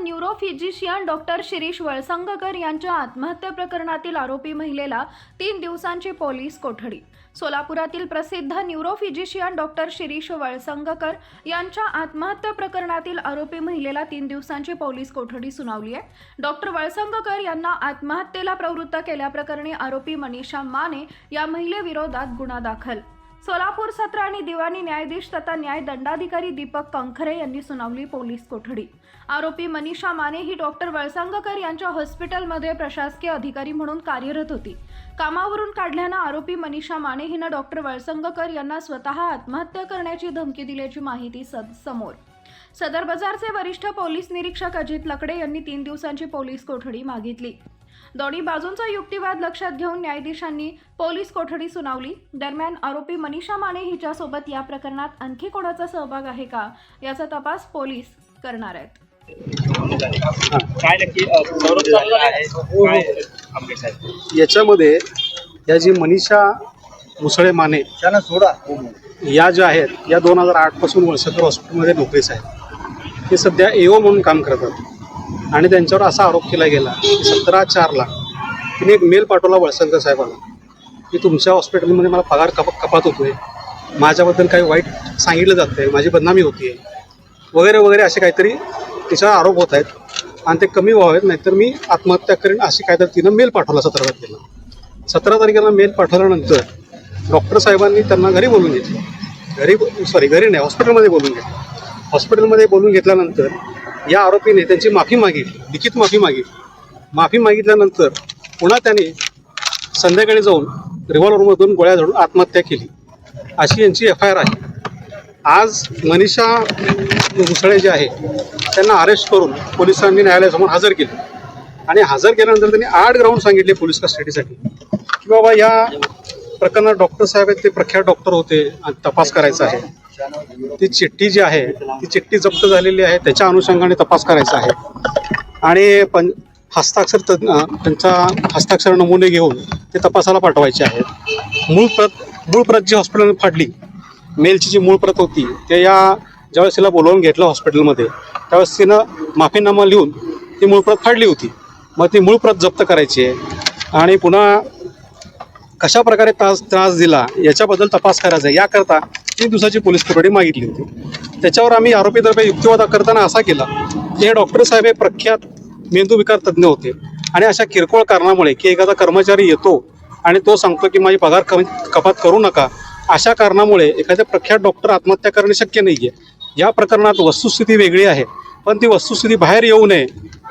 Neuro physician doctor Shirish Valsangkar यांच्या आत्महत्या प्रकरणातील आरोपी महिलेला 3 दिवसांची पोलीस कोठडी। सोलापुरातील प्रसिद्ध neuro physician doctor Shirish Valsangkar यांच्या आत्महत्या प्रकरणातील आरोपी महिलेला 3 दिवसांची पोलीस कोठडी सुनावली आहे। डॉक्टर वळसंगकर यांना आत्महत्येला प्रवृत्त केल्याप्रकरणी आरोपी मनीषा माने या महिलेविरोधात गुन्हा दाखल। सोलापूर सत्र आणि दिवाणी न्यायाधीश तथा न्याय दंडाधिकारी दीपक कंखरे यांनी सुनावली पोलीस कोठडी। आरोपी मनीषा माने ही डॉक्टर वळसंगकर यांच्या हॉस्पिटलमध्ये प्रशासकीय अधिकारी म्हणून कार्यरत होती। कामावरून काढल्यानं आरोपी मनीषा माने हिनं डॉक्टर वळसंगकर यांना स्वतः आत्महत्या करण्याची धमकी दिल्याची माहिती समोर। सदर बाजारचे वरिष्ठ पोलीस निरीक्षक अजित लकडे यांनी 3 दिवसांची पोलीस कोठडी मागितली। दोन्ही बाजूंचा युक्तिवाद लक्षात घेऊन न्यायाधीशांनी पोलीस कोठडी सुनावली। दरम्यान आरोपी मनीषा माने हिच्यासोबत या प्रकरणात आणखी कोणाचा सहभाग आहे का याचा तपास पोलीस करणार आहेत। काय नक्की याच्यामध्ये या जी मनीषा मुसळे माने त्यांना सोडा या ज्या आहेत या 2008 पासून वळसंगकर हॉस्पिटलमध्ये नोकरीस आहेत। हे सध्या एओ म्हणून काम करतात आणि त्यांच्यावर असा आरोप केला गेला की 17/4 तिने एक मेल पाठवला वळसंगकर साहेबांना की तुमच्या हॉस्पिटलमध्ये मला पगार कपात होतोय, माझ्याबद्दल काही वाईट सांगितलं जातं आहे, माझी बदनामी होती वगैरे वगैरे असे काहीतरी तिच्यावर आरोप होत आहेत आणि ते कमी व्हावेत, नाहीतर मी आत्महत्या करेन अशी काहीतरी तिनं मेल पाठवला 17 तारखेला। 17 तारखेला मेल पाठवल्यानंतर डॉक्टर साहेबांनी त्यांना घरी बोलून घेतलं, घरी नाही हॉस्पिटलमध्ये बोलून घेतलं। हॉस्पिटलमध्ये बोलून घेतल्यानंतर या आरोपीने त्यांची माफी मागितली, लिखित माफी मागितली। माफी मागितल्यानंतर पुन्हा त्याने संध्याकाळी जाऊन रिव्हॉल्वरमधून गोळ्या झाडून आत्महत्या केली, अशी यांची FIR आहे। आज मनीषा मुसळे जे आहे त्यांना अरेस्ट करून पोलिसांनी न्यायालयासमोर हजर केले आणि हजर केल्यानंतर त्यांनी 8 ग्राउंड सांगितले पोलीस कस्टडीसाठी की बाबा या प्रकरणात डॉक्टर साहेब आहेत, ते प्रख्यात डॉक्टर होते आणि तपास करायचा आहे। ती चिठ्ठी जी आहे ती चिठ्ठी जप्त झालेली आहे, त्याच्या अनुषंगाने तपास करायचा आहे आणि हस्ताक्षर त्यांचा हस्ताक्षर नमुने घेऊन ते तपासाला पाठवायचे आहेत। मूळ प्रत जी हॉस्पिटलने फाडली, मेलची जी मूळ प्रत होती ते ज्यावेळेस तिला बोलवून घेतलं हॉस्पिटलमध्ये त्यावेळेस तिनं माफीनामा लिहून ती मूळ प्रत फाडली होती। मग ती मूळ प्रत जप्त करायची आहे आणि पुन्हा कशा प्रकारे त्रास दिला याच्याबद्दल तपास करायचा आहे। याकरता 3 दिवसाची पोलीस कोठडी मागितली होती। त्याच्यावर आम्ही आरोपीतर्फे युक्तिवाद करताना असा केला की हे डॉक्टर साहेब हे प्रख्यात मेंदूविकार तज्ज्ञ होते आणि अशा किरकोळ कारणामुळे की एखादा कर्मचारी येतो आणि तो सांगतो की माझी पगार कपात करू नका, अशा कारणामुळे एखाद्या प्रख्यात डॉक्टर आत्महत्या करणे शक्य नाही आहे। या प्रकरणात वस्तुस्थिती वेगळी आहे, पण ती वस्तुस्थिती बाहेर येऊ नये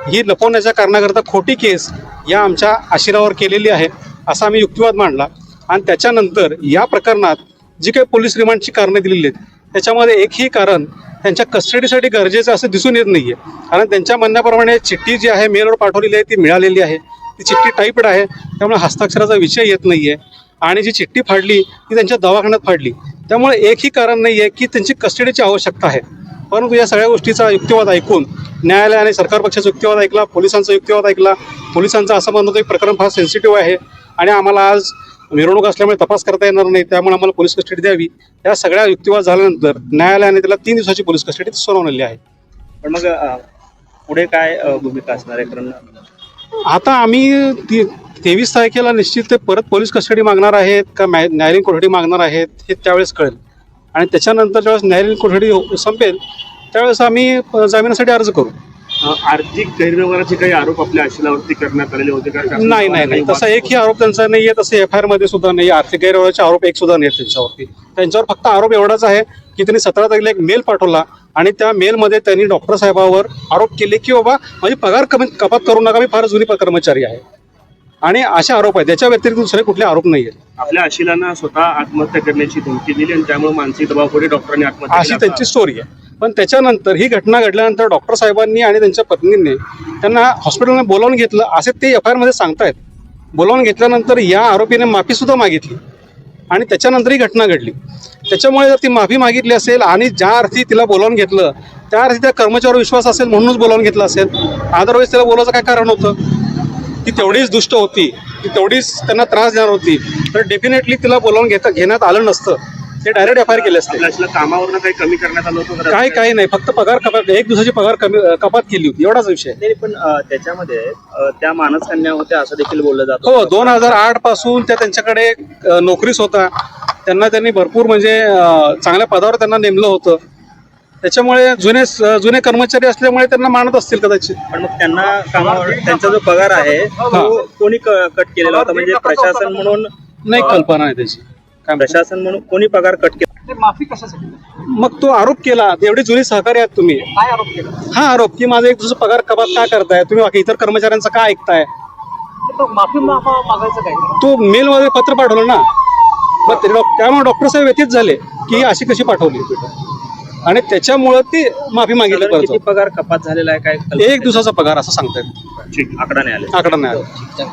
ही लपवण्याच्या कारणाकरता खोटी केस या आमच्या आशिरावर केलेली आहे असा आम्ही युक्तिवाद मांडला। आणि त्याच्यानंतर या प्रकरणात जी काही पोलीस रिमांडची कारणं दिलेली आहेत त्याच्यामध्ये एकही कारण त्यांच्या कस्टडीसाठी गरजेचं असं दिसून येत नाही आहे, कारण त्यांच्या म्हणण्याप्रमाणे चिठ्ठी जी आहे मेलवर पाठवलेली आहे ती मिळालेली आहे, ती चिठ्ठी टाईपड आहे, त्यामुळे हस्ताक्षराचा विषय येत नाही आहे आणि जी चिठ्ठी फाडली ती त्यांच्या दवाखान्यात फाडली, त्यामुळे एकही कारण नाही आहे की त्यांची कस्टडीची आवश्यकता आहे। परंतु या सगळ्या गोष्टीचा युक्तिवाद ऐकून न्यायालयाने सरकार पक्षाचा युक्तिवाद ऐकला, पोलिसांचा युक्तिवाद ऐकला। पोलिसांचं असं म्हणणं होतं की प्रकरण फार सेन्सिटिव्ह आहे आणि आम्हाला आज मिरवणूक असल्यामुळे तपास करता येणार नाही, त्यामुळे आम्हाला पोलीस कस्टडी द्यावी। या सगळ्या युक्तिवाद झाल्यानंतर न्यायालयाने त्याला 3 दिवसाची पोलीस कस्टडी सुनावलेली आहे। पण मग पुढे काय भूमिका असणार आहे? कारण आता आम्ही 23 तारखेला निश्चित ते परत पोलीस कस्टडी मागणार आहेत का न्यायालयीन कोठडी मागणार आहेत हे त्यावेळेस कळेल आणि त्याच्यानंतर ज्यावेळेस न्यायालयीन कोठडी संपेल त्यावेळेस आम्ही जामिनासाठी अर्ज करू। आर्थिक गैरव्यवहाराचे काही आरोप आपल्या आशिलावरती करण्यात आलेले होते का? नाही, तसा एकही आरोप त्यांचा नाही आहे, तसे FIR मध्ये सुद्धा नाही। आर्थिक गैरव्यवहाराचे आरोप एक सुद्धा नाही त्यांच्यावरती। त्यांच्यावर फक्त आरोप एवढाच आहे की त्यांनी 17 तारखेला एक मेल पाठवला आणि त्या मेलमध्ये त्यांनी डॉक्टर साहेबावर आरोप केले की बाबा माझी पगार कपात करू नका, मी फार जुनी कर्मचारी आहे आणि असे आरोप आहेत। त्याच्या व्यतिरिक्त दुसरे कुठले आरोप नाही आहेत। आपल्या आशिलांना स्वतः आत्महत्या करण्याची धमकी दिली आणि त्यामुळे मानसिक दबावापुढे डॉक्टरांनी आत्महत्या अशी त्यांची स्टोरी आहे। पण त्याच्यानंतर ही घटना घडल्यानंतर डॉक्टर साहेबांनी आणि त्यांच्या पत्नींनी त्यांना हॉस्पिटलमध्ये बोलावून घेतलं असे ते FIR मध्ये सांगतायत। बोलावून घेतल्यानंतर या आरोपीने माफीसुद्धा मागितली आणि त्याच्यानंतर ही घटना घडली। त्याच्यामुळे जर ती माफी मागितली असेल आणि ज्या अर्थी तिला बोलावून घेतलं त्या अर्थी त्या कर्मचाऱ्यावर विश्वास असेल म्हणूनच बोलावून घेतलं असेल, अदरवाईज त्याला बोलायचं काय कारण होतं? ती तेवढीच दुष्ट होती, ती तेवढीच त्यांना त्रास देणार होती, तर डेफिनेटली तिला बोलावून घेण्यात आलं नसतं। ते डायरेक्ट एफ आय आर केले असते. आपल्याला कामावरनं काही कमी करण्यात आलं होतं का? काही नाही, फक्त पगार कपात, 1 दिवसाची पगार कपात केली होती, एवढाच विषय. नाही, पण त्याच्यामध्ये त्या मानसकन्या होत्या असं देखील बोललं जातं. हो, 2008 पासून त्या त्यांच्याकडे नोकरीस होता. त्यांनी भरपूर म्हणजे चांगल्या पदावर त्यांना नेमलं होतं. त्याच्यामुळे जुने कर्मचारी असल्यामुळे त्यांना मानत असतील कदाचित. पण मग त्यांना कामावर त्यांचा जो पगार आहे तो कोणी कट केलेला होता, म्हणजे प्रशासन म्हणून? नाही, कल्पना नाही त्याची. काय म्हणता? प्रशासन म्हणून कोणी पगार कट केला? माफी कशासाठी? मग तो आरोप केला, एवढी जुनी सहकारी आहात तुम्ही. काय आरोप केला? हा आरोप की माझा 1 दिवसाचा पगार कपात का करताय तुम्ही, बाकी इतर कर्मचाऱ्यांचा का ऐकताय. तो माफी मागायचं काय? तो मेलमध्ये पत्र पाठवलं ना, मग त्यामुळे डॉक्टर साहेब व्यथित झाले की अशी कशी पाठवली, आणि त्याच्यामुळं ती माफी मागितली. साधारण किती परत पगार कपात झालेला आहे काय? 1 दिवसाचा पगार असं सांगतायत, आकडा नाही आले. आकडा नाही आला.